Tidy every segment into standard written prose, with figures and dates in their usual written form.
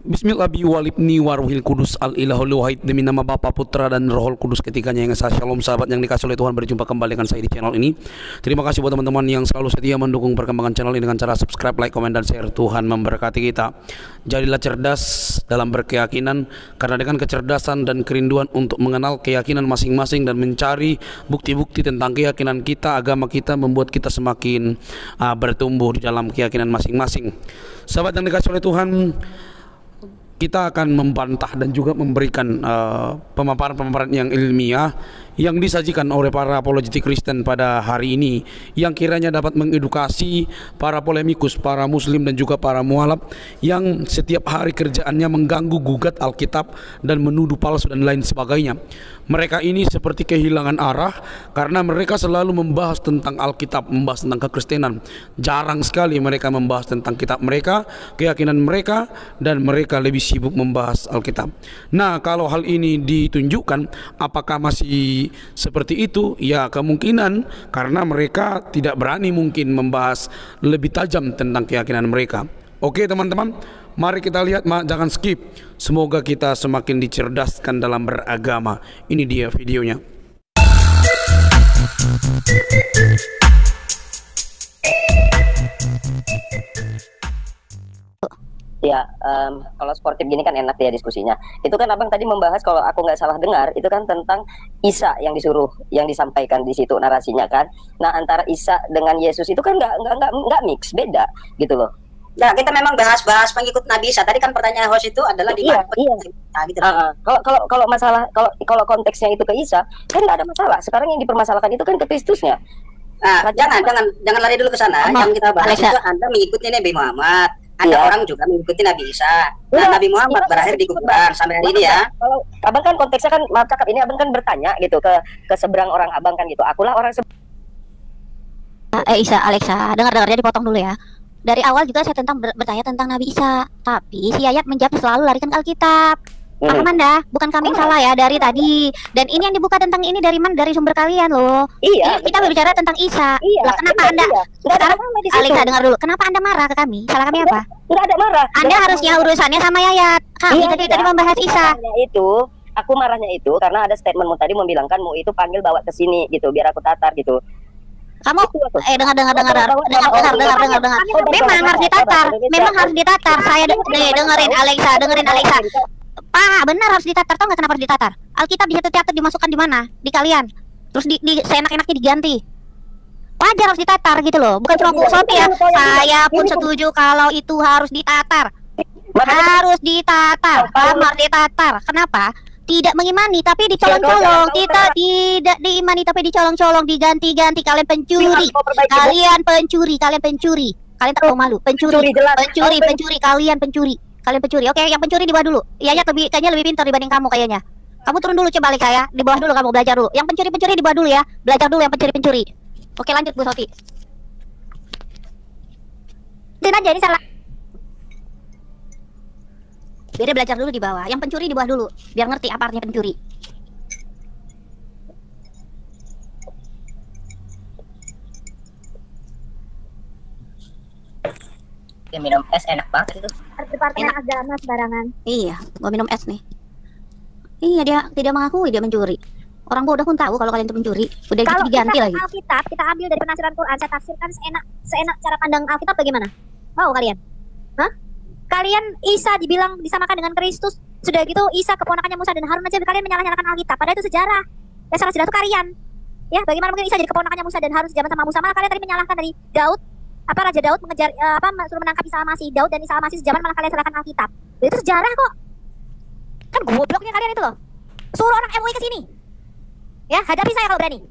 Bismillah walibni waruhil kudus al ilahul wahid, demi nama Bapa, Putra dan Rohul Kudus ketiganya yang esa. Shalom sahabat yang dikasih oleh Tuhan, berjumpa kembali dengan saya di channel ini. Terima kasih buat teman-teman yang selalu setia mendukung perkembangan channel ini dengan cara subscribe, like, komen, dan share. Tuhan memberkati kita. Jadilah cerdas dalam berkeyakinan, karena dengan kecerdasan dan kerinduan untuk mengenal keyakinan masing-masing dan mencari bukti-bukti tentang keyakinan kita, agama kita, membuat kita semakin bertumbuh di dalam keyakinan masing-masing. Sahabat yang dikasih oleh Tuhan, kita akan membantah dan juga memberikan pemaparan-pemaparan yang ilmiah yang disajikan oleh para apologetik Kristen pada hari ini, yang kiranya dapat mengedukasi para polemikus, para muslim dan juga para mualaf yang setiap hari kerjaannya mengganggu gugat Alkitab dan menuduh palsu dan lain sebagainya. Mereka ini seperti kehilangan arah karena mereka selalu membahas tentang Alkitab, membahas tentang kekristenan. Jarang sekali mereka membahas tentang kitab mereka, keyakinan mereka, dan mereka lebih sibuk membahas Alkitab. Nah, kalau hal ini ditunjukkan, apakah masih seperti itu? Ya, kemungkinan karena mereka tidak berani mungkin membahas lebih tajam tentang keyakinan mereka. Oke teman-teman, mari kita lihat, jangan skip. Semoga kita semakin dicerdaskan dalam beragama. Ini dia videonya. Ya, kalau sportif gini kan enak ya diskusinya. Itu kan abang tadi membahas, kalau aku nggak salah dengar, itu kan tentang Isa yang disuruh, yang disampaikan di situ narasinya kan. Nah, antara Isa dengan Yesus itu kan nggak mix, beda gitu loh. Nah, kita memang bahas pengikut Nabi Isa. Tadi kan pertanyaan host itu adalah di iya. Gitu. Kalau masalah, kalau konteksnya itu ke Isa kan nggak ada masalah. Sekarang yang dipermasalahkan itu kan ke Kristusnya. Nah, jangan lari dulu ke sana. Yang kita bahas itu Anda mengikuti Nabi Muhammad. Ada orang juga mengikuti Nabi Isa. Nah, Nabi Muhammad berakhir di kuburan sampai hari ini ya. Kalau abang kan konteksnya kan, maaf cakap ini, abang kan bertanya gitu ke seberang orang abang kan gitu. Akulah orang Isa, Alexa, dengar jadi potong dulu ya. Dari awal juga saya bertanya tentang Nabi Isa, tapi si Yayat menjawab selalu larikan ke Alkitab. Paham Anda? Bukan kami yang salah ya dari tadi. Dan ini yang dibuka tentang ini dari mana? Dari sumber kalian loh. Iya. Kita berbicara tentang Isa. Iya. Lah, kenapa Anda? Sekarang Alexa dengar dulu. Kenapa Anda marah ke kami? Salah kami apa? Enggak ada marah. Anda harusnya urusannya sama Yayat. Kami tadi membahas Isa. Aku marahnya itu karena ada statementmu tadi membilangkanmu itu panggil bawa ke sini gitu biar aku tatar gitu. Kamu dengar. Memang harus ditatar. Saya dengerin Alexa. Pak, benar harus ditatar. Tahu nggak kenapa harus ditatar? Alkitab dicatat dimasukkan di mana? Di kalian. Terus seenak-enaknya diganti. Wajar harus ditatar gitu loh. Bukan cuma Bu Sophie ya. Saya pun setuju kalau itu harus ditatar. Harus ditatar. Pak, harus ditatar. Kenapa? Tidak mengimani tapi dicolong-colong. Kita tidak diimani tapi dicolong-colong, diganti-ganti. Kalian pencuri. Kalian pencuri. Kalian tak tahu malu. Pencuri. Kalian pencuri. Oke, yang pencuri di bawah dulu. Iya, kayaknya lebih pintar dibanding kamu kayaknya. Kamu turun dulu coba Alexa ya. Di bawah dulu kamu belajar dulu. Yang pencuri di bawah dulu ya. Belajar dulu yang pencuri. Oke, lanjut Bu Sophie. Aja ini salah. Biar dia belajar dulu di bawah. Yang pencuri di bawah dulu, biar ngerti apa artinya pencuri. Ya, minum es enak banget itu. Departemen agama sembarangan. Iya, gua minum es nih. Iya, dia tidak mengakui dia mencuri. Orang udah pun tahu kalau kalian itu mencuri. Udah gitu diganti lagi. Kalau Alkitab kita ambil dari penafsiran Quran, saya tafsirkan seenak cara pandang Alkitab bagaimana? Mau kalian? Hah? Kalian Isa dibilang disamakan dengan Kristus, sudah gitu Isa keponakannya Musa dan Harun aja kalian menyalah-nyalakan Alkitab, padahal itu sejarah. Ya salah kalian. Ya, bagaimana mungkin Isa jadi keponakannya Musa dan Harun sejaman sama Musa? Malah kalian tadi menyalahkan dari Daud, Raja Daud mengejar suruh menangkap Isa Al-Masih. Daud dan Isa Al-Masih sejaman, malah kalian salahkan Alkitab. Itu sejarah kok. Kan gobloknya kalian itu loh. Suruh orang MUI ke sini. Ya, hadapi saya kalau berani.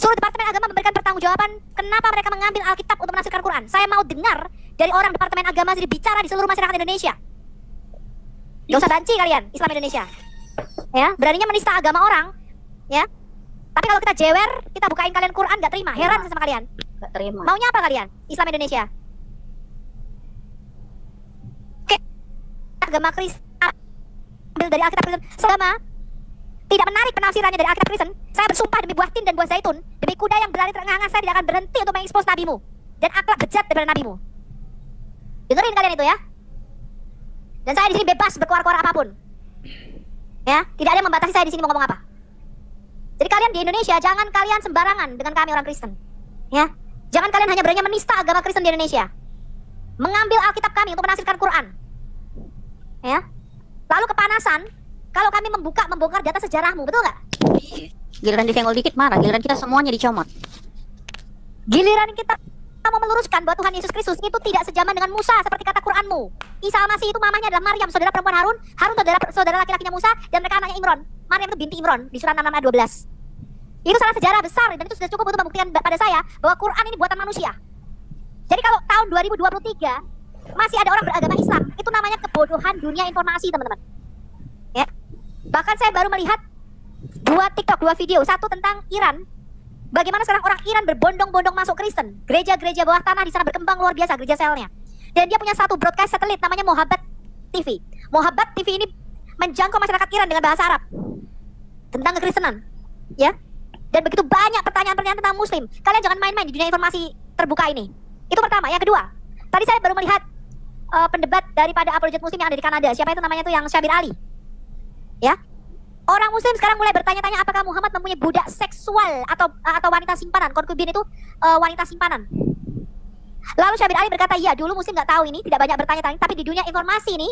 Suruh Departemen Agama memberikan pertanggungjawaban kenapa mereka mengambil Alkitab untuk menafsirkan Quran. Saya mau dengar dari orang Departemen Agama jadi bicara di seluruh masyarakat Indonesia. Gak usah banci kalian, Islam Indonesia. Ya, beraninya menista agama orang. Ya. Tapi kalau kita jewer, kita bukain kalian Quran, gak terima. Heran sama kalian. Gak terima. Maunya apa kalian? Islam Indonesia. Oke. Agama Kristen ambil dari Alkitab Kristen. Selama tidak menarik penafsirannya dari Alkitab Kristen, saya bersumpah demi buah tin dan buah zaitun, demi kuda yang berlari terengah-engah, saya tidak akan berhenti untuk mengekspos nabimu dan akhlak bejat daripada nabimu. Dengerin kalian itu ya. Dan saya di sini bebas berkoar-koar apapun. Ya, tidak ada yang membatasi saya di sini mau ngomong apa. Jadi kalian di Indonesia jangan kalian sembarangan dengan kami orang Kristen. Ya. Jangan kalian hanya berani menista agama Kristen di Indonesia. Mengambil Alkitab kami untuk menafsirkan Quran. Ya. Lalu kepanasan kalau kami membongkar data sejarahmu, betul nggak? Giliran disenggol dikit marah, giliran kita semuanya dicomot. Giliran kita mau meluruskan bahwa Tuhan Yesus Kristus itu tidak sejaman dengan Musa seperti kata Quranmu. Isa Al-Masih itu mamanya adalah Maryam, saudara perempuan Harun. Harun saudara laki-lakinya Musa, dan mereka anaknya Imron. Maryam itu binti Imron di surah 6 ayat 12. Itu salah sejarah besar dan itu sudah cukup untuk membuktikan pada saya bahwa Quran ini buatan manusia. Jadi kalau tahun 2023 masih ada orang beragama Islam, itu namanya kebodohan dunia informasi, teman-teman. Ya. Bahkan saya baru melihat dua video, satu tentang Iran. Bagaimana sekarang orang Iran berbondong-bondong masuk Kristen. Gereja-gereja bawah tanah di sana berkembang luar biasa, gereja selnya. Dan dia punya satu broadcast satelit namanya Mohabbat TV. Mohabbat TV ini menjangkau masyarakat Iran dengan bahasa Arab tentang kekristenan. Ya. Dan begitu banyak pertanyaan-pertanyaan tentang Muslim. Kalian jangan main-main di dunia informasi terbuka ini. Itu pertama. Yang kedua, tadi saya baru melihat pendebat daripada apologet Muslim yang ada di Kanada. Siapa itu namanya tuh, yang Syabir Ali. Ya, orang Muslim sekarang mulai bertanya-tanya apakah Muhammad mempunyai budak seksual atau wanita simpanan. Konkubin itu wanita simpanan. Lalu Syabir Ali berkata, iya dulu Muslim nggak tahu ini, tidak banyak bertanya-tanya. Tapi di dunia informasi ini,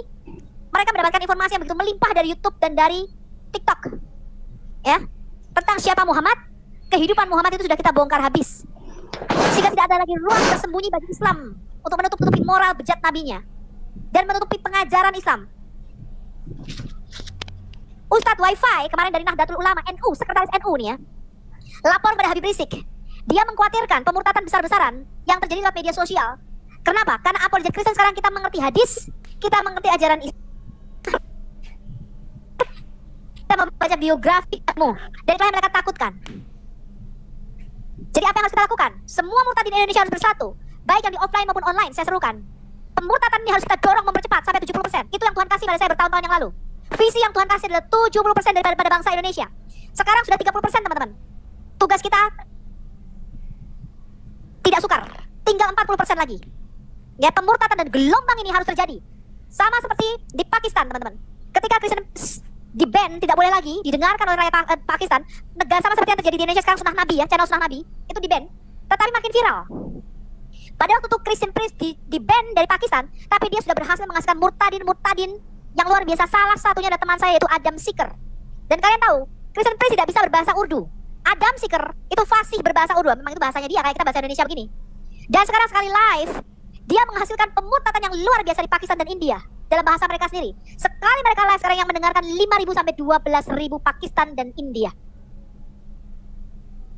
mereka mendapatkan informasi yang begitu melimpah dari YouTube dan dari TikTok. Ya, tentang siapa Muhammad. Kehidupan Muhammad itu sudah kita bongkar habis. Sehingga tidak ada lagi ruang tersembunyi bagi Islam untuk menutup-tutupi moral bejat nabinya dan menutupi pengajaran Islam. Ustadz Wi-Fi kemarin dari Nahdlatul Ulama NU, sekretaris NU nih ya, lapor pada Habib Rizik. Dia mengkhawatirkan pemurtatan besar-besaran yang terjadi lewat media sosial. Kenapa? Karena apologet Kristen sekarang kita mengerti hadis, kita mengerti ajaran Islam. Kita membaca biografimu, dan itulah yang mereka takutkan. Jadi apa yang harus kita lakukan? Semua murtadin Indonesia harus bersatu, baik yang di offline maupun online. Saya serukan, pemurtatan ini harus kita dorong mempercepat sampai 70%. Itu yang Tuhan kasih pada saya bertahun-tahun yang lalu. Visi yang Tuhan kasih adalah 70% daripada bangsa Indonesia. Sekarang sudah 30%, teman-teman. Tugas kita tidak sukar, tinggal 40% lagi. Ya, pemurtatan dan gelombang ini harus terjadi. Sama seperti di Pakistan, teman-teman. Ketika Kristen di-ban, tidak boleh lagi didengarkan oleh rakyat Pakistan. Negara sama seperti yang terjadi di Indonesia sekarang, Sunnah Nabi ya, channel Sunnah Nabi itu di-ban, tetapi makin viral. Pada waktu itu Christian Priest di-ban dari Pakistan, tapi dia sudah berhasil menghasilkan murtadin yang luar biasa. Salah satunya adalah teman saya, yaitu Adam Seeker. Dan kalian tahu, Christian Priest tidak bisa berbahasa Urdu. Adam Seeker itu fasih berbahasa Urdu, memang itu bahasanya dia, kayak kita bahasa Indonesia begini. Dan sekarang sekali live, dia menghasilkan pemurtatan yang luar biasa di Pakistan dan India dalam bahasa mereka sendiri. Sekali mereka live sekarang yang mendengarkan 5.000 sampai 12.000 Pakistan dan India.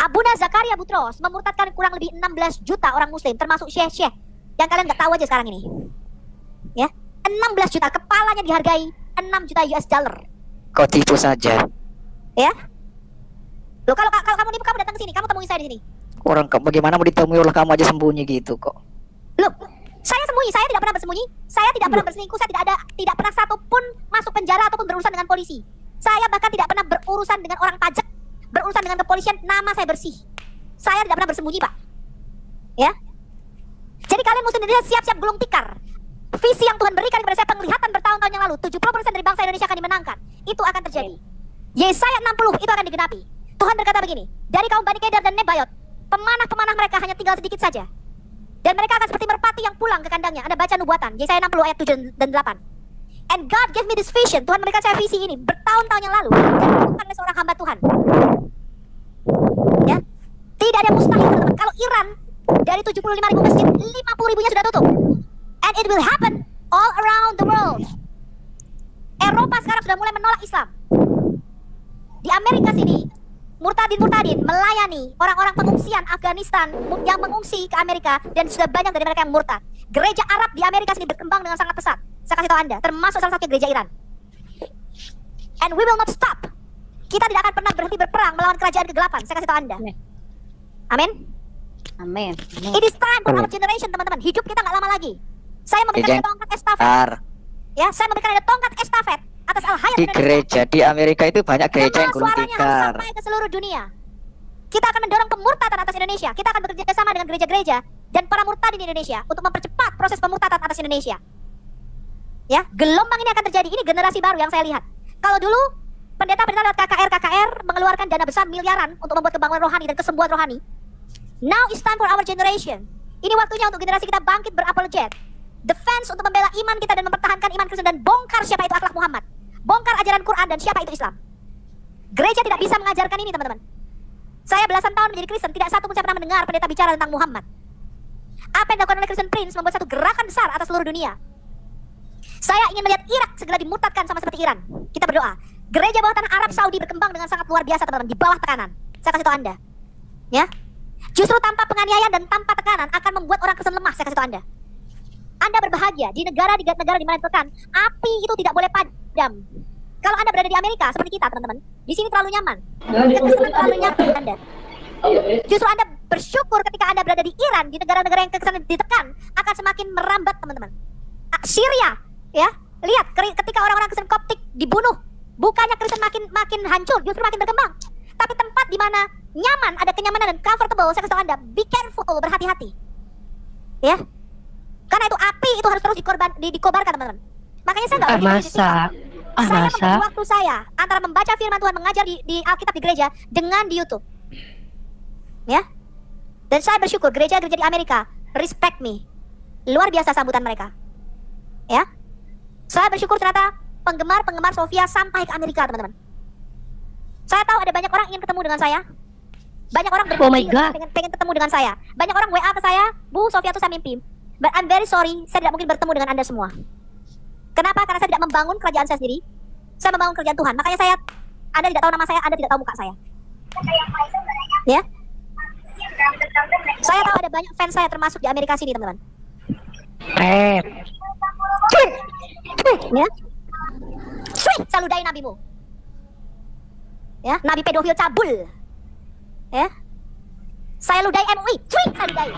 Abuna Zakaria Butros memurtadkan kurang lebih 16 juta orang Muslim, termasuk syekh-syekh yang kalian nggak tahu aja sekarang ini. Ya, 16 juta, kepalanya dihargai 6 juta US dollar. Kau tipu saja. Ya. Loh, kalau kamu nipu, kamu datang ke sini, kamu temui saya di sini. Orang bagaimana mau ditemui oleh kamu aja sembunyi gitu kok. Loh, saya sembunyi, saya tidak pernah bersembunyi, saya tidak pernah berselingkuh, saya tidak pernah satupun masuk penjara ataupun berurusan dengan polisi. Saya bahkan tidak pernah berurusan dengan orang pajak, berurusan dengan kepolisian, nama saya bersih. Saya tidak pernah bersembunyi, Pak. Ya. Jadi kalian Muslim Indonesia siap-siap gulung tikar. Visi yang Tuhan berikan kepada saya, penglihatan bertahun-tahun yang lalu, 70% dari bangsa Indonesia akan dimenangkan. Itu akan terjadi. Yesaya 60 itu akan digenapi. Tuhan berkata begini, dari kaum Bani Kedar dan Nebayot, pemanah-pemanah mereka hanya tinggal sedikit saja. Dan mereka akan seperti merpati yang pulang ke kandangnya. Anda baca nubuatan, Yesaya 60 ayat 7 dan 8. And God gave me this vision. Tuhan memberikan saya visi ini bertahun-tahun yang lalu. Dan dilakukan oleh seorang hamba Tuhan. Ya, tidak ada mustahil, teman-teman. Kalau Iran dari 75.000 masjid, 50.000-nya sudah tutup. And it will happen all around the world. Eropa sekarang sudah mulai menolak Islam. Di Amerika sini, murtadin melayani orang-orang pengungsian Afghanistan yang mengungsi ke Amerika, dan sudah banyak dari mereka yang murtad. Gereja Arab di Amerika sini berkembang dengan sangat pesat. Saya kasih tahu Anda, termasuk salah satu gereja Iran. And we will not stop. Kita tidak akan pernah berhenti berperang melawan kerajaan kegelapan. Saya kasih tahu Anda. Amin. Amin. It is time for our generation, teman-teman. Hidup kita nggak lama lagi. Saya memberikan Anda tongkat estafet. Ya, saya memberikan Anda tongkat estafet atas Al-Hayat di gereja di Amerika itu banyak gereja yang gulung tikar. Sampai ke seluruh dunia. Kita akan mendorong pemurtatan atas Indonesia. Kita akan bekerja sama dengan gereja-gereja dan para murtadin di Indonesia untuk mempercepat proses pemurtatan atas Indonesia. Ya, gelombang ini akan terjadi. Ini generasi baru yang saya lihat. Kalau dulu pendeta-pendeta lewat KKR mengeluarkan dana besar miliaran untuk membuat kebangunan rohani dan kesembuhan rohani. Now it's time for our generation. Ini waktunya untuk generasi kita bangkit berapologet. Defense untuk membela iman kita dan mempertahankan iman Kristen dan bongkar siapa itu akhlak Muhammad. Bongkar ajaran Quran dan siapa itu Islam. Gereja tidak bisa mengajarkan ini, teman-teman. Saya belasan tahun menjadi Kristen, tidak satu pun saya pernah mendengar pendeta bicara tentang Muhammad. Apa yang dilakukan oleh Christian Prince membuat satu gerakan besar atas seluruh dunia. Saya ingin melihat Irak segera dimurtadkan sama seperti Iran. Kita berdoa. Gereja bawah tanah Arab Saudi berkembang dengan sangat luar biasa, teman-teman, di bawah tekanan. Saya kasih tahu Anda. Ya. Justru tanpa penganiayaan dan tanpa tekanan akan membuat orang Kristen lemah, saya kasih tahu Anda. Anda berbahagia di negara di mana ditekan, api itu tidak boleh padam. Kalau Anda berada di Amerika seperti kita, teman-teman, di sini terlalu nyaman. Kekristenan terlalu nyaman Anda. Justru Anda bersyukur ketika Anda berada di Iran, di negara-negara yang kekristenan ditekan, akan semakin merambat, teman-teman. Syria, ya, lihat ketika orang-orang Kristen Koptik dibunuh, bukannya Kristen makin hancur, justru makin berkembang. Tapi tempat di mana nyaman, ada kenyamanan dan comfortable, saya kasih tahu Anda, be careful, berhati-hati. Ya. Karena itu api itu harus terus dikobarkan, teman-teman. Makanya saya nggak saya membagi waktu saya antara membaca firman Tuhan, mengajar di Alkitab di gereja dengan di YouTube. Ya. Dan saya bersyukur gereja-gereja di Amerika respect me. Luar biasa sambutan mereka. Ya. Saya bersyukur ternyata penggemar Sofia sampai ke Amerika, teman-teman. Saya tahu ada banyak orang ingin ketemu dengan saya. Banyak orang pengen ketemu dengan saya. Banyak orang WA ke saya, Bu, Sofia tuh saya mimpi. But I'm very sorry, saya tidak mungkin bertemu dengan Anda semua. Kenapa? Karena saya tidak membangun kerajaan saya sendiri. Saya membangun kerajaan Tuhan. Makanya Anda tidak tahu nama saya, Anda tidak tahu muka saya. Ya. Saya tahu ada banyak fans saya termasuk di Amerika sini, teman-teman. Ya. Saludai nabimu. Ya, nabi pedofil cabul. Ya. Saya ludai MUI. Saludai.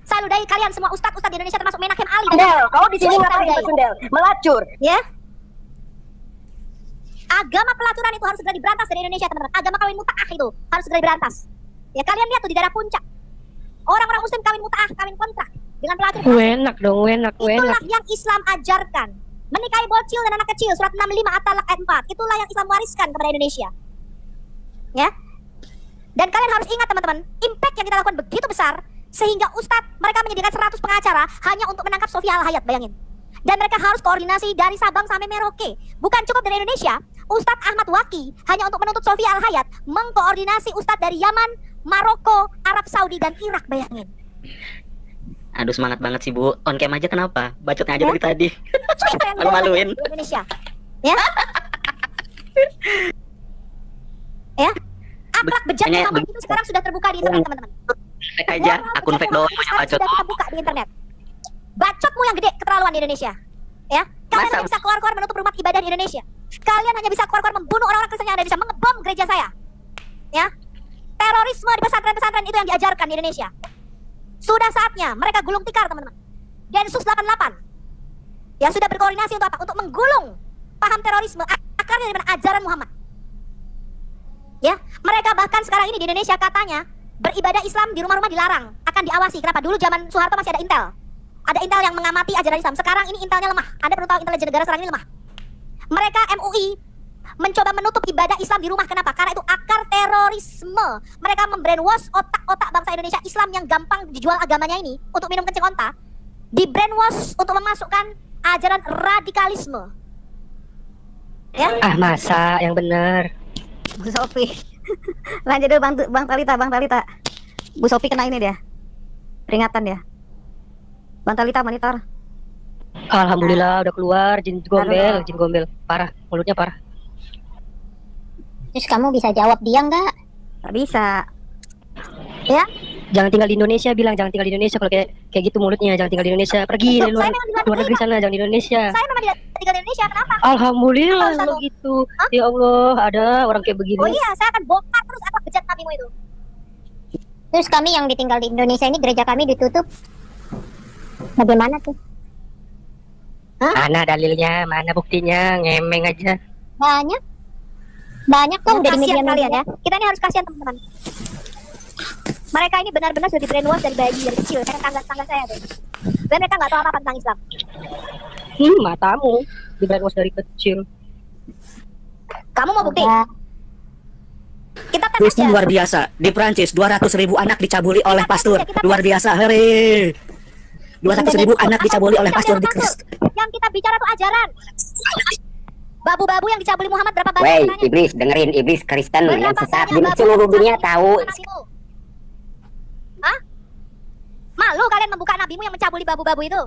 Saludai kalian semua ustadz-ustadz di Indonesia termasuk Menahem Ali. Kau di sini ngapain Sundel? Melacur. Ya. Agama pelacuran itu harus segera diberantas dari Indonesia, teman-teman. Agama kawin muta'ah itu harus segera diberantas. Ya, kalian lihat tuh di daerah puncak. Orang-orang muslim kawin muta'ah, kawin kontrak dengan pelacur. Enak dong, enak. Itulah yang Islam ajarkan. Menikahi bocil dan anak kecil, surat 65 At-Talaq ayat 4. Itulah yang Islam wariskan kepada Indonesia. Ya. Dan kalian harus ingat, teman-teman, impact yang kita lakukan begitu besar sehingga ustadz mereka menyediakan 100 pengacara hanya untuk menangkap Sofia Al-Hayat, bayangin. Dan mereka harus koordinasi dari Sabang sampai Merauke. Bukan cukup dari Indonesia, Ustadz Ahmad Waki hanya untuk menuntut Sofia Al-Hayat mengkoordinasi ustadz dari Yaman, Maroko, Arab Saudi dan Irak, bayangin. Aduh, semangat banget sih, Bu. On cam aja kenapa? Bacotnya aja dari tadi. Malu-maluin. Indonesia. Ya. Ya. Akhlak bejat Muhammad itu sekarang sudah terbuka di internet, teman-teman. Fake aja, akun fake doang yang bacot. Sudah terbuka di internet. Bacotmu yang gede keterlaluan di Indonesia. Ya. Kalian hanya bisa keluar-keluar menutup rumah ibadah di Indonesia. Kalian hanya bisa keluar-keluar membunuh orang-orang Kristen yang ada di Indonesia, mengebom gereja saya. Ya. Terorisme di pesantren-pesantren itu yang diajarkan di Indonesia. Sudah saatnya mereka gulung tikar, teman-teman. Densus 88. Ya, sudah berkoordinasi untuk apa? Untuk menggulung paham terorisme akarnya dari ajaran Muhammad. Ya, mereka bahkan sekarang ini di Indonesia katanya beribadah Islam di rumah-rumah dilarang, akan diawasi. Kenapa? Dulu zaman Soeharto masih ada Intel. Ada Intel yang mengamati ajaran Islam. Sekarang ini Intelnya lemah. Anda perlu tahu intelijen negara sekarang ini lemah. Mereka MUI mencoba menutup ibadah Islam di rumah. Kenapa? Karena itu akar terorisme. Mereka membrainwash otak-otak bangsa Indonesia Islam yang gampang dijual agamanya ini untuk minum kencing onta. Di brainwash untuk memasukkan ajaran radikalisme. Ya? Masa yang benar. Bu Sofi. Lanjut dulu Bang Talita. Bu Sofi kena ini dia. Peringatan dia. Bang Talita monitor. Alhamdulillah udah keluar jin gombel. Parah, mulutnya parah. Terus kamu bisa jawab dia nggak? Nggak bisa. Ya? Jangan tinggal di Indonesia, bilang jangan tinggal di Indonesia. Kalau kayak gitu mulutnya, jangan tinggal di Indonesia. Pergi dari luar negeri sana, jangan di Indonesia. Saya memang tidak tinggal di Indonesia, kenapa? Alhamdulillah kalau gitu. Ya Allah, ada orang kayak begini. Oh iya, saya akan bongkar terus apa bejat nabimu itu. Terus kami yang ditinggal di Indonesia ini, gereja kami ditutup. Bagaimana tuh? Mana dalilnya, mana buktinya, ngemeng aja. Banyak kok udah di media kalian ya. Kita ini harus kasihan teman-teman. Mereka ini benar-benar sudah di brainwash dari bayi, dari kecil. Saya tangga saya tuh. Dan mereka nggak tahu apa-apa tentang Islam. Matamu di brainwash dari kecil. Kamu mau bukti? Kita tes Kristen aja. luar biasa. Di Prancis 200.000 anak dicabuli oleh pastor. Luar biasa, hore. 200.000 anak dicabuli oleh pastor di Kristen. Yang kita bicara tuh ajaran. Babu-babu yang dicabuli Muhammad berapa banyak? Wey, katanya? iblis, dengerin iblis Kristen yang Berapa sesat banyak di babu seluruh yang dunia dicabuli tahu. nabimu? Hah? Malu kalian membuka nabimu yang mencabuli babu-babu itu?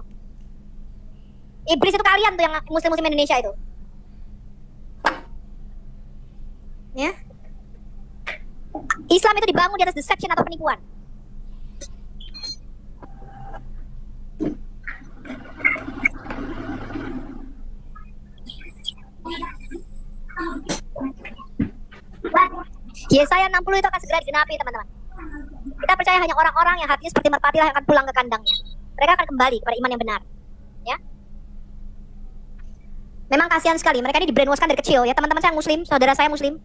Iblis itu kalian tuh yang muslim-muslim Indonesia itu. Ya? Islam itu dibangun di atas deception atau penipuan. Yesaya 60 itu akan segera digenapi, teman-teman. Kita percaya hanya orang-orang yang hatinya seperti merpati lah yang akan pulang ke kandangnya. Mereka akan kembali kepada iman yang benar. Ya. Memang kasihan sekali, mereka ini di brainwash dari kecil ya. Teman-teman saya muslim, saudara saya muslim.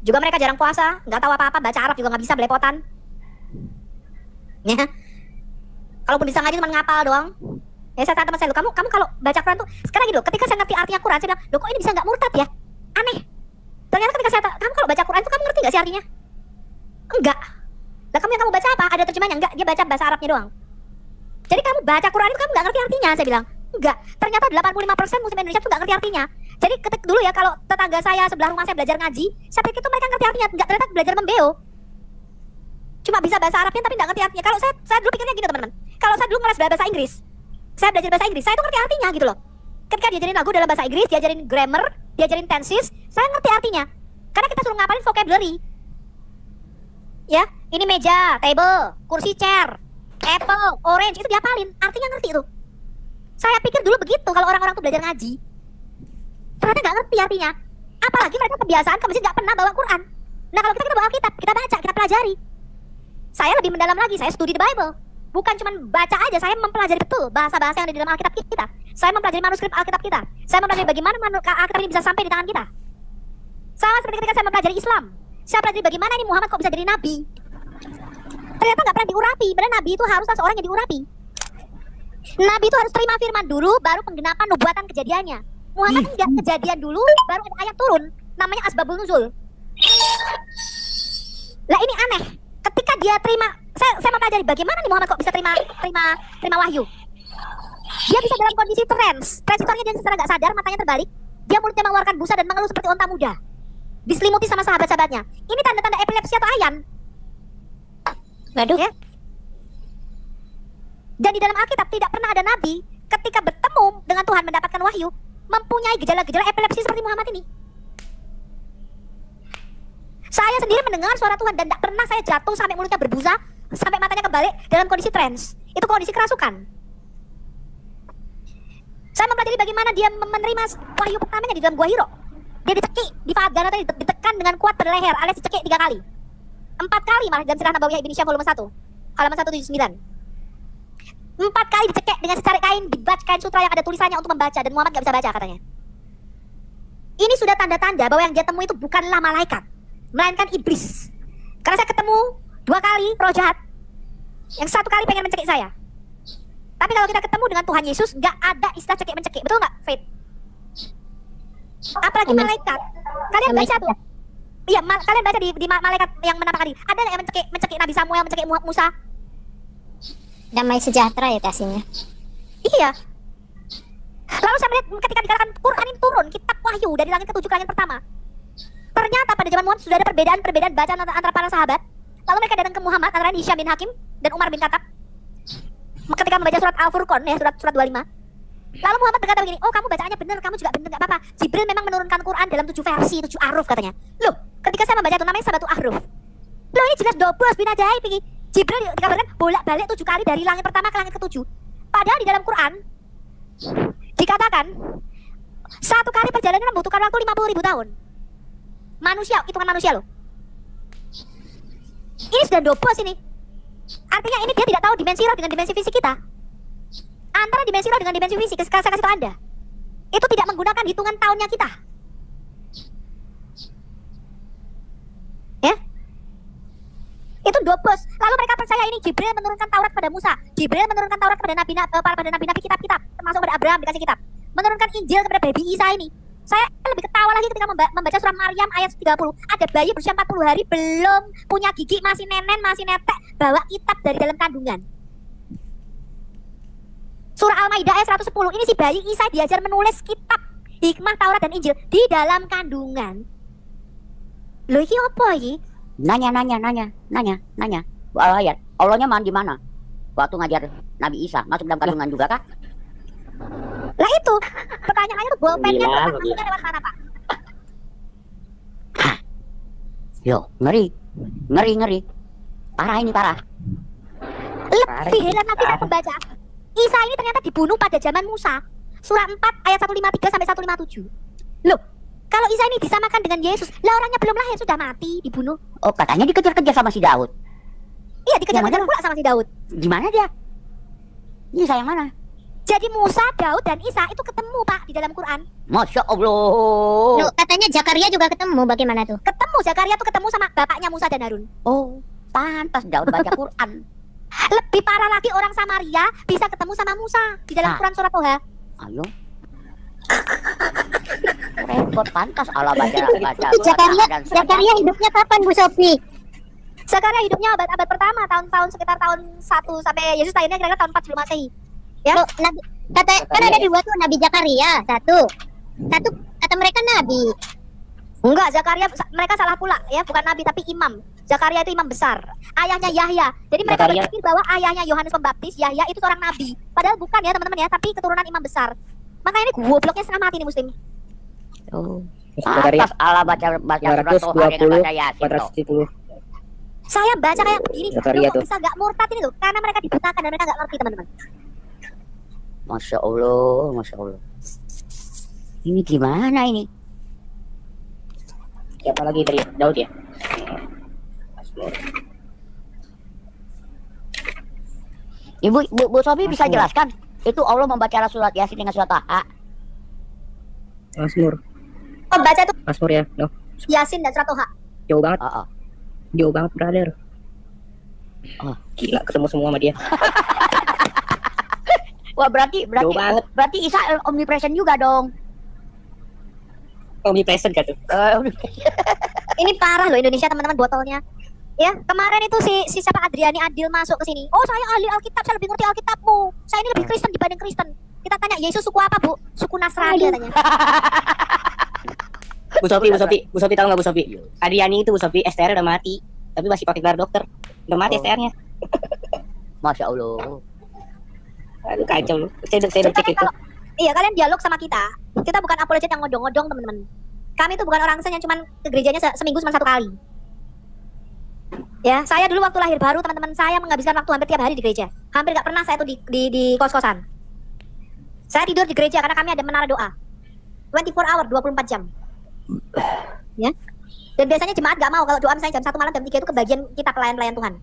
Juga mereka jarang puasa, nggak tahu apa-apa, baca Arab juga nggak bisa, belepotan. Ya. Kalaupun bisa ngaji cuma ngapal doang. Ya saya tanya teman saya, kamu kalau baca Quran tuh, sekarang gitu loh, ketika saya ngerti artinya Quran, saya bilang, loh kok ini bisa nggak murtad ya? Aneh. Ternyata ketika saya kamu kalau baca Quran tuh kamu ngerti nggak sih artinya? Enggak. Lah kamu yang kamu baca apa? Ada terjemahnya? Enggak, dia baca bahasa Arabnya doang. Jadi kamu baca Quran itu kamu nggak ngerti artinya, saya bilang. Enggak. Ternyata 85% muslim Indonesia tuh nggak ngerti artinya. Jadi ketik dulu ya kalau tetangga saya sebelah rumah saya belajar ngaji, saya pikir itu mereka ngerti artinya, enggak, ternyata belajar membeo. Cuma bisa bahasa Arabnya tapi nggak ngerti artinya. Kalau saya dulu pikirnya gini teman-teman. Kalau saya dulu ngeles bahasa Inggris, saya belajar bahasa Inggris, saya tuh ngerti artinya gitu loh. Ketika diajarin lagu dalam bahasa Inggris, diajarin grammar, diajarin tenses, saya ngerti artinya. Karena kita suruh ngapalin vocabulary. Ya, ini meja, table, kursi, chair, apple, orange, itu diapalin, artinya ngerti itu. Saya pikir dulu begitu kalau orang-orang tuh belajar ngaji. Ternyata nggak ngerti artinya. Apalagi mereka kebiasaan ke masjid nggak pernah bawa Quran. Nah kalau kita bawa Alkitab, kita baca, kita pelajari. Saya lebih mendalam lagi, saya studi the Bible. Bukan cuma baca aja, saya mempelajari betul bahasa-bahasa yang ada di dalam Alkitab kita. Saya mempelajari manuskrip Alkitab kita. Saya mempelajari bagaimana Alkitab ini bisa sampai di tangan kita. Sama seperti ketika saya mempelajari Islam. Saya pelajari bagaimana ini Muhammad kok bisa jadi nabi. Ternyata nggak pernah diurapi. Padahal nabi itu haruslah seorang yang diurapi. Nabi itu harus terima firman dulu, baru penggenapan nubuatan kejadiannya. Muhammad enggak, kejadian dulu, baru ada ayat turun. Namanya asbabul nuzul. Lah ini aneh. Ketika dia terima, saya mempelajari bagaimana nih Muhammad kok bisa terima wahyu. Dia bisa dalam kondisi transitornya dia secara nggak sadar, matanya terbalik. Dia mulutnya mengeluarkan busa dan mengeluh seperti onta muda. Diselimuti sama sahabat-sahabatnya. Ini tanda-tanda epilepsi atau ayan. Waduh. Ya? Dan di dalam Alkitab tidak pernah ada nabi ketika bertemu dengan Tuhan mendapatkan wahyu mempunyai gejala-gejala epilepsi seperti Muhammad ini. Saya sendiri mendengar suara Tuhan dan tidak pernah saya jatuh sampai mulutnya berbusa, sampai matanya kebalik dalam kondisi trance. Itu kondisi kerasukan. Saya mempelajari bagaimana dia menerima wahyu pertamanya di dalam Gua Hiro. Dia dicekik, di Fagan atau ditekan dengan kuat pada leher, alias dicekik 3 kali. 4 kali malah dalam Sirah Nabawiyah Ibn Hisham volume 1, halaman 179. 4 kali dicekik dengan secarik kain, dibaca kain sutra yang ada tulisannya untuk membaca, dan Muhammad gak bisa baca katanya. Ini sudah tanda-tanda bahwa yang dia temui itu bukanlah malaikat, melainkan iblis. Karena saya ketemu 2 kali roh jahat, yang 1 kali pengen mencekik saya. Tapi kalau kita ketemu dengan Tuhan Yesus, gak ada istilah cekik-mencekik, betul gak, Faith? Apalagi malaikat. Kalian baca tuh. Iya, kalian baca di malaikat yang menampakkan diri. Ada nggak yang mencekik Nabi Samuel, mencekik Musa? Damai sejahtera ya kasihnya. Iya. Lalu saya melihat ketika dikatakan Quran ini turun, kitab wahyu dari langit ke-7 ke langit pertama. Ternyata pada zaman Muhammad sudah ada perbedaan bacaan antara para sahabat. Lalu mereka datang ke Muhammad, antara Hisham bin Hakim dan Umar bin Khattab. Ketika membaca surat Al-Furqan, ya surat 25. Lalu Muhammad berkata begini, oh kamu bacaannya benar, kamu juga benar, gak apa-apa. Jibril memang menurunkan Quran dalam 7 versi, 7 ahruf katanya. Loh, ketika saya membaca itu namanya Sabatu Ahruf. Loh ini jelas dobos bin ajaib ini. Jibril dikabarkan bolak-balik 7 kali dari langit pertama ke langit ke-7. Padahal di dalam Quran dikatakan 1 kali perjalanan membutuhkan waktu 50.000 tahun. Manusia, hitungan manusia loh. Ini sudah dobos ini. Artinya ini dia tidak tahu dimensi roh dengan dimensi fisik kita. Antara dimensi roh dengan dimensi fisik, saya kasih tahu Anda, itu tidak menggunakan hitungan tahunnya kita. Ya. Itu dobos. Lalu mereka percaya ini Jibril menurunkan Taurat pada Musa, Jibril menurunkan Taurat pada nabi-nabi kitab-kitab, termasuk pada Abraham dikasih kitab, menurunkan Injil kepada baby Isa ini. Saya lebih ketawa lagi ketika membaca surah Maryam ayat 30. Ada bayi berusia 40 hari belum punya gigi, masih nenen, masih netek, bawa kitab dari dalam kandungan. Surah Al-Maidah ayat 110. Ini si bayi Isa diajar menulis kitab hikmah Taurat dan Injil di dalam kandungan. Loh ini apa ini? Nanya. Ayat. Allahnya di mana? Waktu ngajar Nabi Isa masuk dalam kandungan juga kah? Lah itu pertanyaannya tuh bolpennya masuknya lewat mana Pak? Yo ngeri. Parah ini parah. Lebih heran lagi saya membaca. Isa ini ternyata dibunuh pada zaman Musa. Surah 4 ayat 153 sampai 157. Loh, kalau Isa ini disamakan dengan Yesus, lah orangnya belum lahir sudah mati, dibunuh. Oh, katanya dikejar-kejar sama si Daud. Iya, dikejar-kejar pula sama si Daud. Gimana dia? Isa yang mana? Jadi Musa, Daud, dan Isa itu ketemu Pak di dalam Quran. Masya Allah. Loh, katanya Zakaria juga ketemu, bagaimana tuh? Ketemu, Zakaria tuh ketemu sama bapaknya Musa dan Harun. Oh, pantas Daud baca Quran. Lebih parah lagi orang Samaria bisa ketemu sama Musa di dalam Quran surah Toha. Ayo. Repot, pantas Allah baca. Zakaria hidupnya kapan Bu Sofi? Zakaria hidupnya abad pertama, tahun-tahun sekitar tahun 1 sampai Yesus lahirnya kira-kira tahun 4 sebelum Masehi. Ya. Loh, kan ada dua tuh, Nabi Zakaria, satu kata mereka nabi. Enggak, Zakaria mereka salah pula ya, bukan nabi tapi imam. Zakaria itu imam besar, ayahnya Yahya. Jadi mereka berpikir bahwa ayahnya Yohanes Pembaptis, Yahya itu seorang nabi. Padahal bukan ya teman-teman ya, tapi keturunan imam besar. Makanya ini gobloknya setengah mati nih muslim. Oh. Atas Allah baca surat Toha dengan baca Yasin. 470. Saya baca kayak begini, Zakaria kok bisa gak murtad ini loh, karena mereka dibutakan dan mereka gak ngerti teman-teman. Masya Allah. Ini gimana ini? Siapa lagi dari Daud ya? Bu Sofi bisa jelaskan itu Allah membaca surat Yasin dengan surat Taha? Mazmur. Oh, baca tuh Mazmur ya. Loh. Yasin dan surat Toha. Jauh banget. Jauh banget, brother. Gila ketemu semua sama dia. Wah, berarti Isa omnipresent juga dong. Omnipresent kan tuh. Ini parah loh Indonesia teman-teman botolnya. Ya, kemarin itu si siapa Adriani Adil masuk ke sini. Oh, saya ahli Alkitab, saya lebih ngerti Alkitabmu. Saya ini lebih Kristen dibanding Kristen. Kita tanya Yesus suku apa, Bu? Suku Nasrani katanya. Bu Sofi tahu nggak Bu Sofi? Adriani itu Bu Sofi, STR udah mati, tapi masih pakai gelar dokter. Udah mati STR-nya. Masya Allah. Aduh kacau lu. Saya udah cek itu. Iya, kalian dialog sama kita. Kita bukan apologet yang ngodong-ngodong, teman-teman. Kami itu bukan orang Kristen yang cuma ke gerejanya seminggu cuma 1 kali. Ya, saya dulu waktu lahir baru, teman-teman saya menghabiskan waktu hampir tiap hari di gereja. Hampir gak pernah saya tuh di kos-kosan. Saya tidur di gereja karena kami ada menara doa. 24 hour, 24 jam. Ya. Dan biasanya jemaat gak mau kalau doa misalnya jam 1 malam, jam 3 itu kebagian kita pelayan-pelayan Tuhan.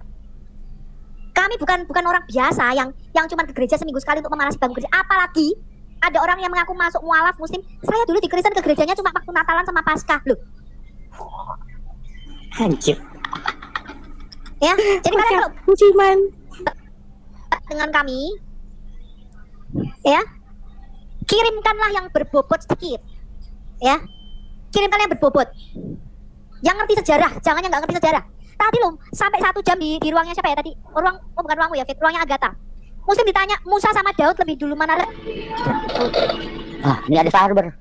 Kami bukan orang biasa yang cuma ke gereja seminggu sekali untuk memanasi bangku gereja. Apalagi ada orang yang mengaku masuk mualaf muslim. Saya dulu di Kristen ke gerejanya cuma waktu Natalan sama Paskah loh. Anjir. Ya, jadi kalian kalau musiman dengan kami, ya, kirimkanlah yang berbobot sedikit, ya, kirimkanlah yang berbobot, yang ngerti sejarah, jangan yang nggak ngerti sejarah. Tadi loh, sampai 1 jam di ruangnya siapa ya tadi? Bukan ruangmu ya, Fit, ruangnya Agatha. Muslim ditanya, Musa sama Daud lebih dulu mana? Ini ada server.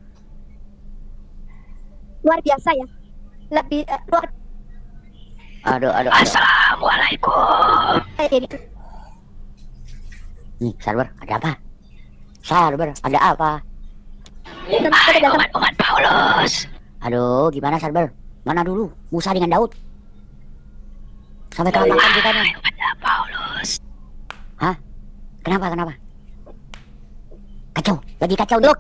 Luar biasa ya, lebih Aduh. Assalamualaikum. Nih, server, ada apa? Server, ada apa? Umat Paulus. Aduh, gimana server? Mana dulu? Musa dengan Daud? Sampai kelaparan kita nih. Paulus. Hah? Kenapa? Lagi kacau nih.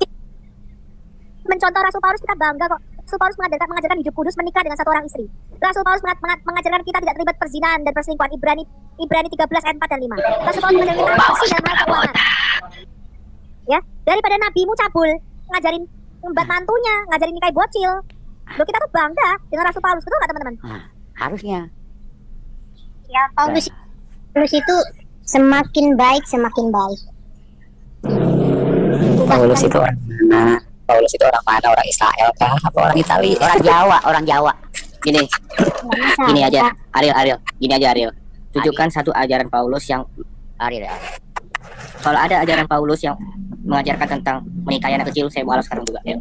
Mencontoh Rasul Paulus kita bangga kok. Rasul Paulus mengajarkan hidup kudus menikah dengan 1 orang istri. Rasul Paulus mengajarkan kita tidak terlibat perzinahan dan perselingkuhan. Ibrani 13 ayat 4 dan 5. Rasul Paulus mengajarkan kita bersih dalam hal keuangan. Ya, daripada nabimu cabul ngajarin membat mantunya, ngajarin nikahi bocil. Loh, kita tuh bangga dengan Rasul Paulus, betul nggak teman-teman? Harusnya. Ya, Paulus itu semakin baik semakin baik. Paulus itu orang mana? Paulus itu orang mana? Orang Israel kah? Apa orang Itali? Orang Jawa. Gini aja, Ariel. Gini aja, Ariel. Tunjukkan satu ajaran Paulus yang Ariel. kalau ada ajaran Paulus yang mengajarkan tentang menikahi anak kecil, saya mau sekarang juga. Ya.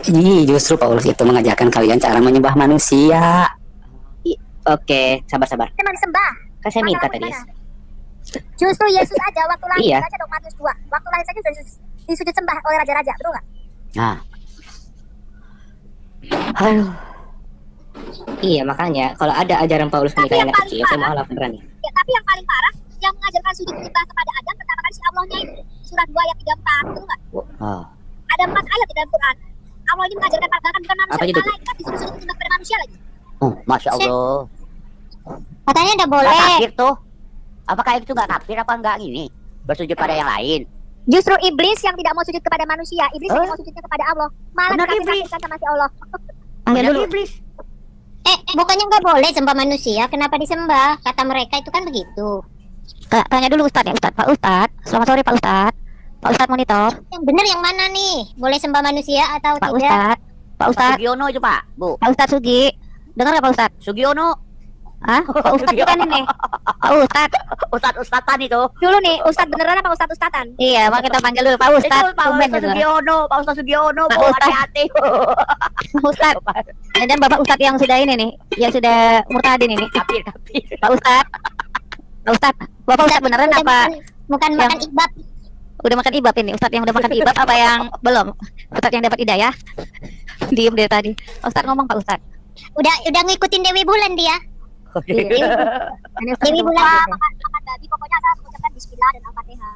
Ini justru Paulus itu mengajarkan kalian cara menyembah manusia. Oke, sabar. Memang disembah. Kan saya minta tadi. Justru Yesus aja waktu lahir, Iya. baca dong Matius 2. Waktu lahir saja sudah disujud sembah oleh raja-raja, betul nggak? Nah. Aduh. Iya, makanya kalau ada ajaran Paulus menikahi anak kecil, saya mau beneran ya. Ya, tapi yang paling parah yang mengajarkan sujud menyembah kepada Adam pertama kali si Allahnya itu surah 2 ayat 34, betul nggak? Oh. Ada 4 ayat di dalam Quran. Allah ini mengajarkan bahkan bukan manusia, Apa itu? malaikat disuruh sujud menyembah kepada manusia lagi. Oh, Masya Allah. Katanya udah boleh. Nggak kafir tuh. Apakah itu nggak kafir apa enggak gini? Bersujud pada yang lain. Justru iblis yang tidak mau sujud kepada manusia, iblis yang mau sujudnya kepada Allah, malah Benar, dikafirkan sama si Allah. Benar iblis. Bukannya nggak boleh sembah manusia, kenapa disembah? Kata mereka itu kan begitu. Tanya dulu Ustadz ya, Pak Ustadz. Selamat sore Pak Ustadz. Pak Ustadz monitor. Yang benar yang mana nih? Boleh sembah manusia atau Pak tidak? Ustadz. Pak Ustadz. Sugiono itu Pak, Bu. Pak Ustadz Sugi. Dengar nggak Pak Ustadz? Sugiono. Hah? Pak Ustadz kan ini. Pak Ustadz. Ustadz-ustadzan itu. Dulu nih, Ustadz beneran apa Ustadz Ustadzan? Iya, mau kita panggil dulu Pak Ustadz. Itu Pak Ustadz Sugiono, Pak Ustadz Sugiono, Pak Bu, Ustadz. hati-hati. Pak Ustadz. Dan Bapak Ustadz yang sudah ini nih, yang sudah murtadin ini. Kafir. Pak Ustadz. Pak Ustadz. Bapak Ustadz beneran Udah apa? Bukan Yang- makan ibab. Udah makan ibab ini? Ustadz yang udah makan ibab apa yang belum? Ustadz yang dapat hidayah? Diem dari tadi. Ustadz ngomong Pak Ustadz. Udah ngikutin Dewi Bulan dia. Dewi Bulan makan babi, pokoknya asal mengucapkan Bismillah dan Al-Fatihah.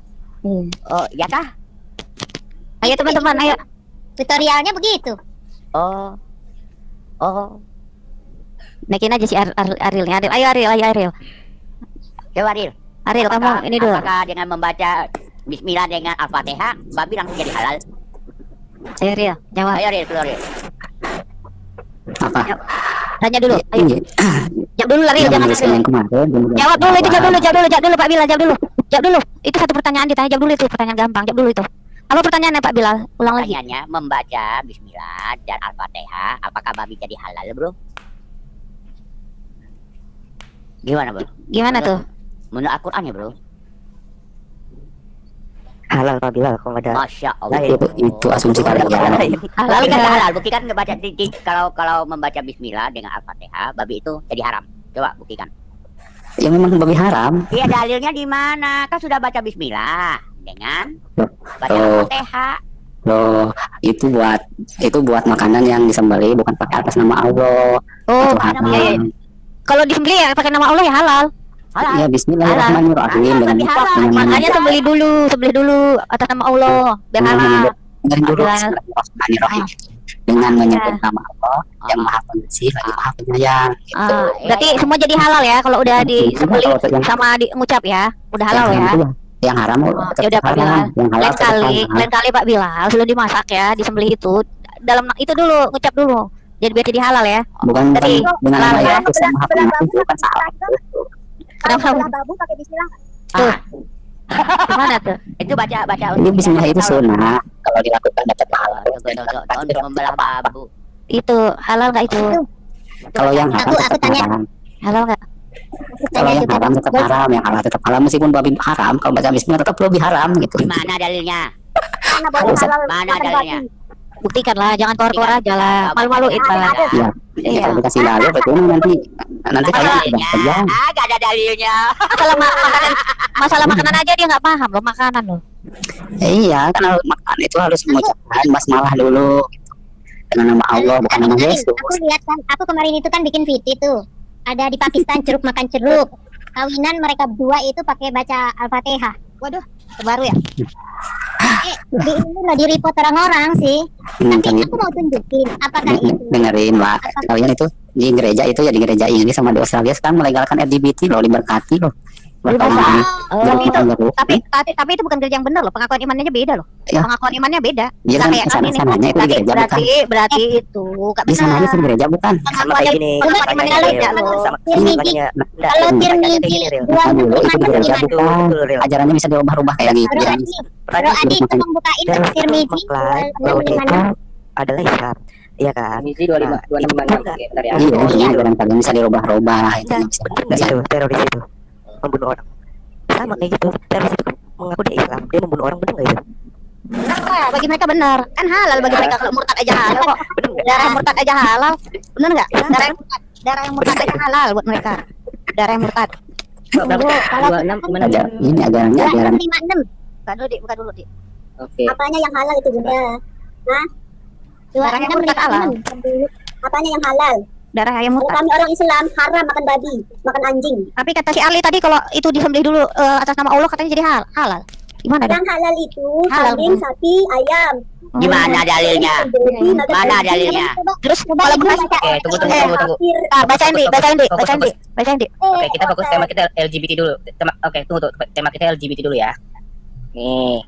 Oh, ya kah? Ayo teman-teman, ayo. Tutorialnya begitu. Oh. Naikin aja si Arielnya. Ayo Ariel. Coba Ariel. Ariel kamu ini dulu. Apakah dengan membaca Bismillah dengan Al-Fatihah, babi langsung jadi halal? Ayo Ariel, jawab. Ayo Ariel, keluar Ariel. Apa? Tanya dulu. Ayo. Iya. Jawab dulu Ariel, jangan Yang Ariel. kemarin. Jawab dulu itu, jawab dulu Pak Bilal, jawab dulu. Itu satu pertanyaan ditanya, jawab dulu itu pertanyaan gampang, jawab dulu itu. Apa pertanyaannya Pak Bilal? Ulang lagi. Pertanyaannya, membaca Bismillah dan Al-Fatihah, apakah babi jadi halal, Bro? Gimana, Bro? Gimana tuh? Menurut Al-Quran ya, Bro? Halal Pak Bilal kalau ada. Masya Allah. Itu asumsi kalian. Halal Buktikan nggak? halal, buktikan ngebaca kalau membaca Bismillah dengan Al-Fatihah, babi itu jadi haram. Coba buktikan. Ya memang babi haram. Iya, dalilnya di mana? Kan sudah baca Bismillah dengan baca Oh. Al-Fatihah. Loh, itu buat makanan yang disembelih bukan pakai atas nama Allah. Oh, Itu haram. iya. Kalau disembelih ya pakai nama Allah ya halal. Ya bismillahirrahmanirrahim Halal, dengan tapi halal. dengan Makanya sembelih dulu dengan nama Allah biar halal. dengan dulu Halal. bismillahirrahmanirrahim. Dengan menyebut nama Allah yang Maha Pengasih lagi Maha Penyayang. Berarti semua jadi halal ya kalau udah disembelih sama ngucap ya. Udah halal ya. Yang haram Ya udah Pak Bilal. Lain kali Pak Bilal sebelum dimasak ya, disembelih itu dalam itu dulu ngucap dulu. Jadi biar jadi halal ya. Bukan Berarti dengan halal nama ya. yang Maha Pengasih itu kan salah. Kenapa? Belah babu pakai Bismillah. Tuh. Gimana tuh? Itu baca Ini bismillah itu sunnah. Kalau dilakukan dapat pahala. Untuk membelah babu. Itu halal nggak itu? Kalau yang haram Aku tetap tanya. haram. Halal nggak? Kalau yang haram tetap haram, yang halal tetap halal meskipun babi haram. Kalau baca bismillah tetap lebih haram gitu. Di mana dalilnya? Mana boleh halal Mana makan dalilnya? babi. Buktikan lah, jangan keluar-keluar aja lah. Malu-maluin lah. Iya. Iya. Kalau dikasih dalil bagaimana nanti kalian tidak kerja. Gak ada dalilnya. Masalah makanan aja dia nggak paham loh makanan loh. Iya, karena makan itu harus mengucapkan basmalah dulu gitu. Dengan nama Allah bukan nama Yesus. Aku lihat kan, aku kemarin itu kan bikin video tuh. Ada di Pakistan jeruk makan jeruk. Kawinan mereka berdua itu pakai baca Al-Fatihah. Waduh, baru ya. Di ini loh di report orang-orang sih. Tapi aku mau tunjukin apakah itu Dengerin Mbak, kalian itu di gereja itu ya di gereja ini sama di Australia sekarang melegalkan LGBT loh, diberkati loh. Tapi itu bukan gereja yang benar loh. Pengakuan imannya beda loh. Ya. Pengakuan imannya beda. Iya kan, sananya itu di gereja bukan. Berarti itu gak Di benar. sananya di gereja bukan. Sama kayak gini. Pengakuan imannya beda loh. Kalau dulu itu di gereja bukan. Ajarannya bisa dirubah-rubah kayak gitu. Bro Adi itu membukain tafsir Miji. adalah Islam, iya kan? Misi 25 dari aku. Iya, ajaran kalian bisa dirubah-rubah. Itu teroris itu membunuh orang. Sama kayak gitu, teroris itu mengaku dia Islam, dia membunuh orang, benar nggak itu? Nah, bagi mereka benar. Kan halal bagi mereka, kalau murtad aja halal kok. Darah murtad aja halal. Benar enggak? Darah yang murtad aja halal buat mereka. Darah yang murtad. Kalau 26 gimana? Ini ajarannya ajaran 56. Buka dulu, Dik. Oke. Apanya yang halal itu Bunda? Hah? Darahnya murtad halal. Apanya yang halal? Darah yang Kalau murtad. kami orang Islam haram makan babi, makan anjing. Tapi kata si Ali tadi kalau itu disembelih dulu atas nama Allah katanya jadi halal. Gimana dah? Yang halal itu Halal, kambing, Bang. sapi, ayam. Gimana dalilnya? Mana dalilnya? Terus kalau bekas Oke, tunggu. bacain Di. Oke, kita fokus tema kita LGBT dulu. Tema kita LGBT dulu ya. Nih.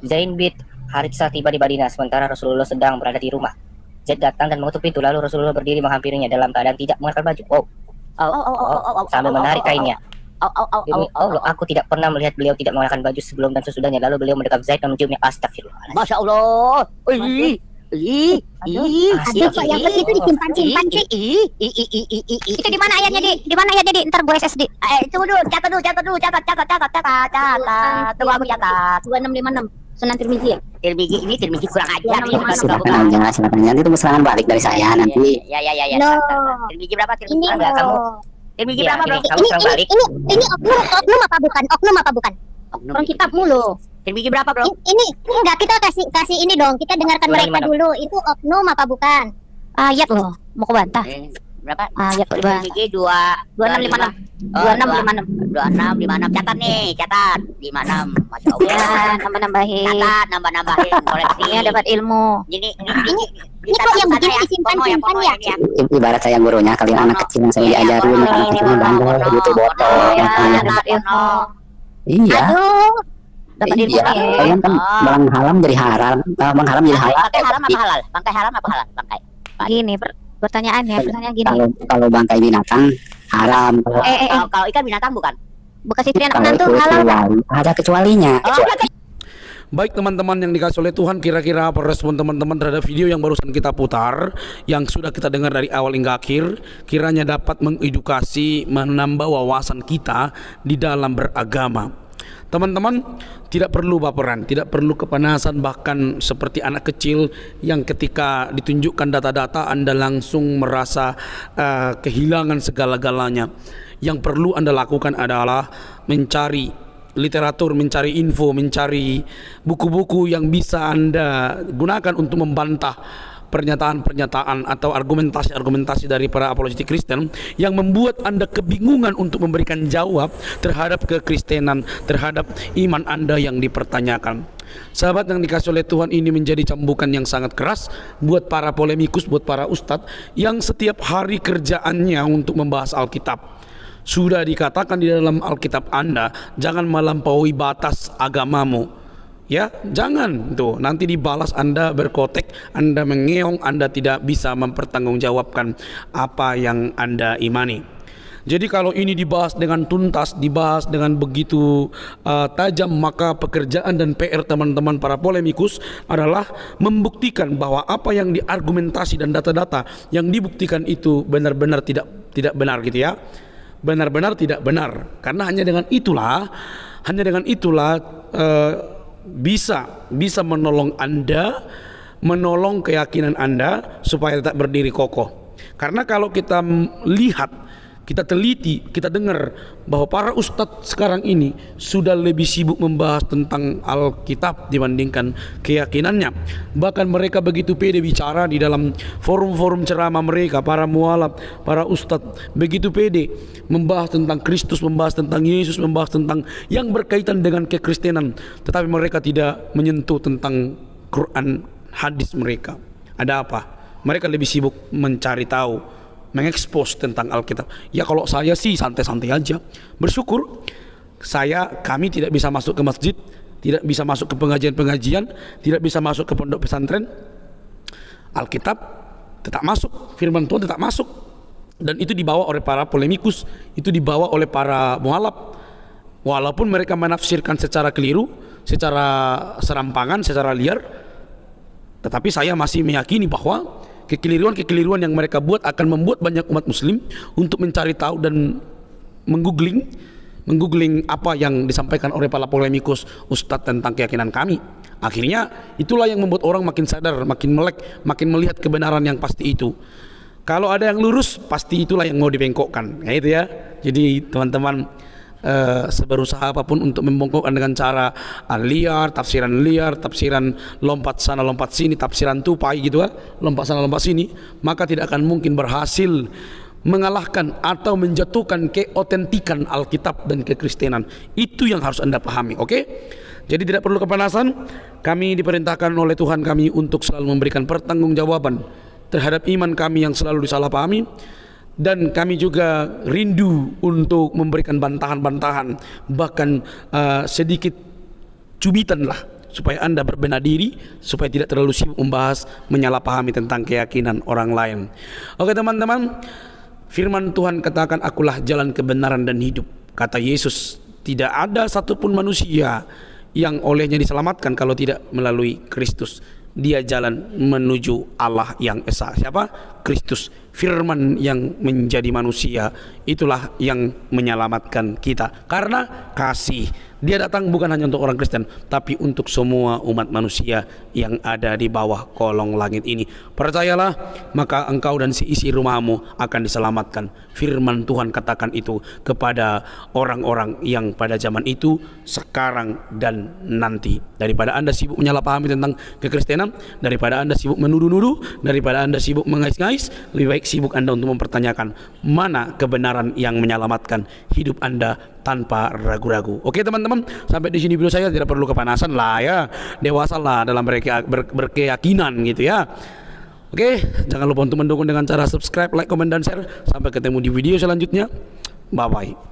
Zain bin Haritsah tiba di Madinah sementara Rasulullah sedang berada di rumah. Zaid datang dan mengetuk pintu, lalu Rasulullah berdiri menghampirinya dalam keadaan tidak mengenakan baju. Sambil menarik kainnya. Demi Allah, aku tidak pernah melihat beliau tidak mengenakan baju sebelum dan sesudahnya. Lalu beliau mendekat Zaid dan menciumnya. Astagfirullah. Masya Allah. Aduh, kok yang itu disimpan sih? Itu di mana ayatnya, Di? Di mana ayatnya, Di? Ntar gue SSD. Tunggu dulu, catat. Tunggu aku catat. 2656. Sunan Tirmizi ya? Tirmizi kurang ajar. silakan aja itu serangan balik dari saya nanti. Ya. No. Tirmizi berapa? Ini Tirmizi berapa, bro? Kamu sekarang balik. ini oknum apa bukan? Oknum apa bukan? Orang kitab mulu. Tirmizi berapa, bro? Ini enggak, kita kasih ini dong. Kita dengarkan mereka dulu. Itu oknum apa bukan? Ayat loh. Mau kebantah. Berapa? Ayat kok dibantah. Tirmizi 2656. Catat nih, catat 56. Masya Allah. Ya, nambah-nambahin. Catat, nambah-nambahin koleksi. Ini dapat ilmu. Ini kok yang begini disimpan-simpan ya? Ibarat saya gurunya, kalian anak kecil yang saya diajarin, anak kecil yang bandel gitu, botol. Dapat ilmu. Iya. Aduh. Dapat ilmu. Iya, kalian kan bang haram jadi haram, bang haram jadi halal. Bangkai haram apa halal? Bangkai haram apa halal? Bangkai. Gini, pertanyaan gini. Kalau bangkai binatang haram. Kalau ikan binatang bukan? Bekas istri anak Kalau menantu itu halal nggak? ada kecualinya. Baik teman-teman yang dikasih oleh Tuhan, kira-kira apa respon teman-teman terhadap video yang barusan kita putar, yang sudah kita dengar dari awal hingga akhir, kiranya dapat mengedukasi, menambah wawasan kita di dalam beragama. Teman-teman, tidak perlu baperan, tidak perlu kepanasan, bahkan seperti anak kecil yang ketika ditunjukkan data-data Anda langsung merasa kehilangan segala-galanya. Yang perlu Anda lakukan adalah mencari literatur, mencari info, mencari buku-buku yang bisa Anda gunakan untuk membantah pernyataan-pernyataan atau argumentasi-argumentasi dari para apologetik Kristen yang membuat Anda kebingungan untuk memberikan jawab terhadap kekristenan, terhadap iman Anda yang dipertanyakan. Sahabat yang dikasih oleh Tuhan, ini menjadi cambukan yang sangat keras buat para polemikus, buat para ustadz yang setiap hari kerjaannya untuk membahas Alkitab. Sudah dikatakan di dalam Alkitab Anda, jangan melampaui batas agamamu. Ya, jangan tuh nanti dibalas Anda berkotek, Anda mengeong, Anda tidak bisa mempertanggungjawabkan apa yang Anda imani. Jadi kalau ini dibahas dengan tuntas, dibahas dengan begitu tajam, maka pekerjaan dan PR teman-teman para polemikus adalah membuktikan bahwa apa yang diargumentasi dan data-data yang dibuktikan itu benar-benar tidak benar gitu ya. Benar-benar tidak benar, karena hanya dengan itulah bisa menolong Anda, menolong keyakinan Anda supaya tetap berdiri kokoh. Karena kalau kita lihat, kita teliti, kita dengar bahwa para ustadz sekarang ini sudah lebih sibuk membahas tentang Alkitab dibandingkan keyakinannya. Bahkan mereka begitu pede bicara di dalam forum-forum ceramah mereka, para mualaf, para ustadz begitu pede membahas tentang Kristus, membahas tentang Yesus, membahas tentang yang berkaitan dengan kekristenan, tetapi mereka tidak menyentuh tentang Quran, hadis mereka. Ada apa? Mereka lebih sibuk mencari tahu mengekspos tentang Alkitab. Ya kalau saya sih santai-santai aja, bersyukur. Kami tidak bisa masuk ke masjid, tidak bisa masuk ke pengajian-pengajian, tidak bisa masuk ke pondok pesantren. Alkitab tetap masuk, firman Tuhan tetap masuk, dan itu dibawa oleh para polemikus, itu dibawa oleh para mualaf. Walaupun mereka menafsirkan secara keliru, secara serampangan, secara liar, tetapi saya masih meyakini bahwa kekeliruan-kekeliruan yang mereka buat akan membuat banyak umat muslim untuk mencari tahu dan menggoogling apa yang disampaikan oleh para polemikus ustadz tentang keyakinan kami. Akhirnya itulah yang membuat orang makin sadar, makin melek, makin melihat kebenaran yang pasti itu. Kalau ada yang lurus, pasti itulah yang mau dibengkokkan. Ya itu ya. Jadi teman-teman, seberusaha apapun untuk membongkokkan dengan cara liar, tafsiran lompat sana lompat sini, tafsiran tupai gitu ya, lompat sana lompat sini, maka tidak akan mungkin berhasil mengalahkan atau menjatuhkan keotentikan Alkitab dan kekristenan. Itu yang harus Anda pahami, oke? Jadi tidak perlu kepanasan. Kami diperintahkan oleh Tuhan kami untuk selalu memberikan pertanggungjawaban terhadap iman kami yang selalu disalahpahami. Dan kami juga rindu untuk memberikan bantahan-bantahan, bahkan sedikit cubitan lah, supaya Anda berbenah diri, supaya tidak terlalu sibuk membahas, menyalahpahami tentang keyakinan orang lain. Oke teman-teman, firman Tuhan katakan, akulah jalan kebenaran dan hidup. Kata Yesus, tidak ada satupun manusia yang olehnya diselamatkan kalau tidak melalui Kristus. Dia jalan menuju Allah yang esa. Siapa? Kristus, firman yang menjadi manusia. Itulah yang menyelamatkan kita karena kasih. Dia datang bukan hanya untuk orang Kristen, tapi untuk semua umat manusia yang ada di bawah kolong langit ini. Percayalah, maka engkau dan si isi rumahmu akan diselamatkan. Firman Tuhan katakan itu kepada orang-orang yang pada zaman itu, sekarang dan nanti. Daripada Anda sibuk menyalahpahami tentang kekristenan, daripada Anda sibuk menuduh-nuduh, daripada Anda sibuk mengais-ngais, lebih baik sibuk Anda untuk mempertanyakan mana kebenaran yang menyelamatkan hidup Anda tanpa ragu-ragu. Oke teman-teman, sampai di sini video saya. Tidak perlu kepanasan lah ya, dewasalah dalam berkeyakinan gitu ya. Oke, jangan lupa untuk mendukung dengan cara subscribe, like, komen, dan share. Sampai ketemu di video selanjutnya. Bye bye.